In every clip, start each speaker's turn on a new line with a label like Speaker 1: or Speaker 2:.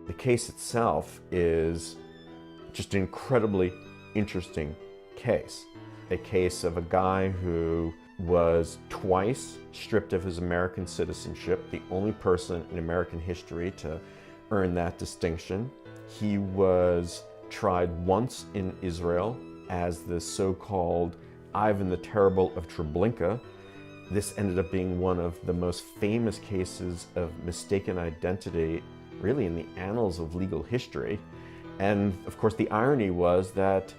Speaker 1: The case itself is just an incredibly interesting case. A case of a guy who was twice stripped of his American citizenship, the only person in American history to earn that distinction. He was tried once in Israel as the so-called Ivan the Terrible of Treblinka. This ended up being one of the most famous cases of mistaken identity, really in the annals of legal history. And of course, the irony was that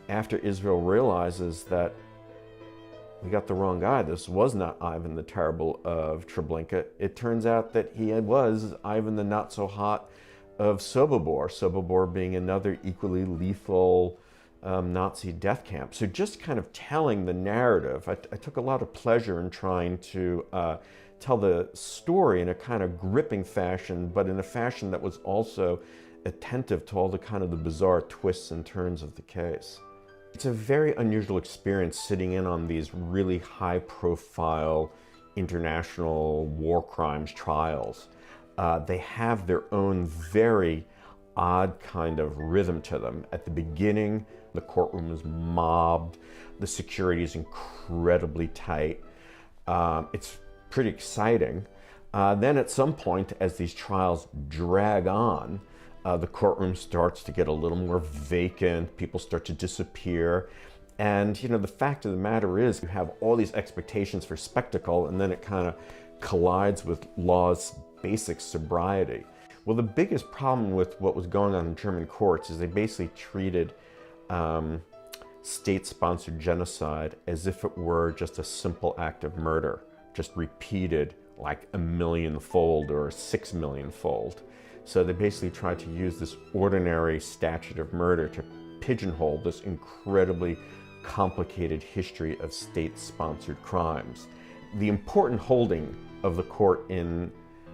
Speaker 1: after Israel realizes that we got the wrong guy, this was not Ivan the Terrible of Treblinka, it turns out that he was Ivan the Not-So-Hot of Sobibor, Sobibor being another equally lethal Nazi death camp. So just kind of telling the narrative, I took a lot of pleasure in trying to tell the story in a kind of gripping fashion, but in a fashion that was also attentive to all the kind of the bizarre twists and turns of the case. It's a very unusual experience sitting in on these really high-profile international war crimes trials. They have their own very odd kind of rhythm to them. At the beginning, the courtroom is mobbed. The security is incredibly tight. It's pretty exciting. Then at some point, as these trials drag on, the courtroom starts to get a little more vacant. People start to disappear. And, you know, the fact of the matter is you have all these expectations for spectacle, and then it kind of collides with law's basic sobriety. Well, the biggest problem with what was going on in German courts is they basically treated state-sponsored genocide as if it were just a simple act of murder, just repeated like 1,000,000-fold or 6,000,000-fold. So they basically tried to use this ordinary statute of murder to pigeonhole this incredibly complicated history of state-sponsored crimes. The important holding of the court in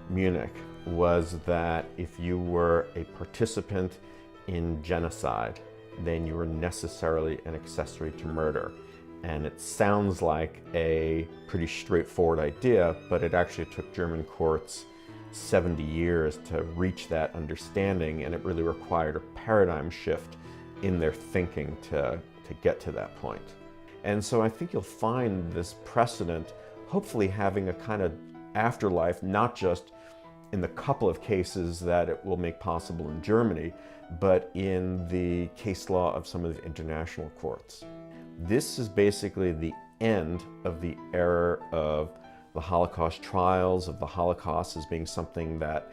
Speaker 1: Munich was that if you were a participant in genocide, then you were necessarily an accessory to murder. And it sounds like a pretty straightforward idea, but it actually took German courts 70 years to reach that understanding, and it really required a paradigm shift in their thinking to get to that point. And so I think you'll find this precedent hopefully having a kind of afterlife, not just in the couple of cases that it will make possible in Germany, but in the case law of some of the international courts. This is basically the end of the era of the Holocaust trials, of the Holocaust as being something that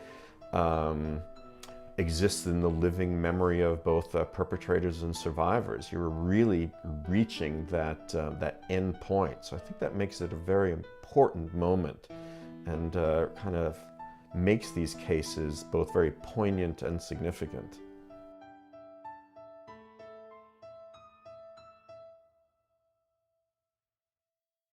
Speaker 1: exists in the living memory of both perpetrators and survivors. You're really reaching that end point. So I think that makes it a very important moment and kind of makes these cases both very poignant and significant.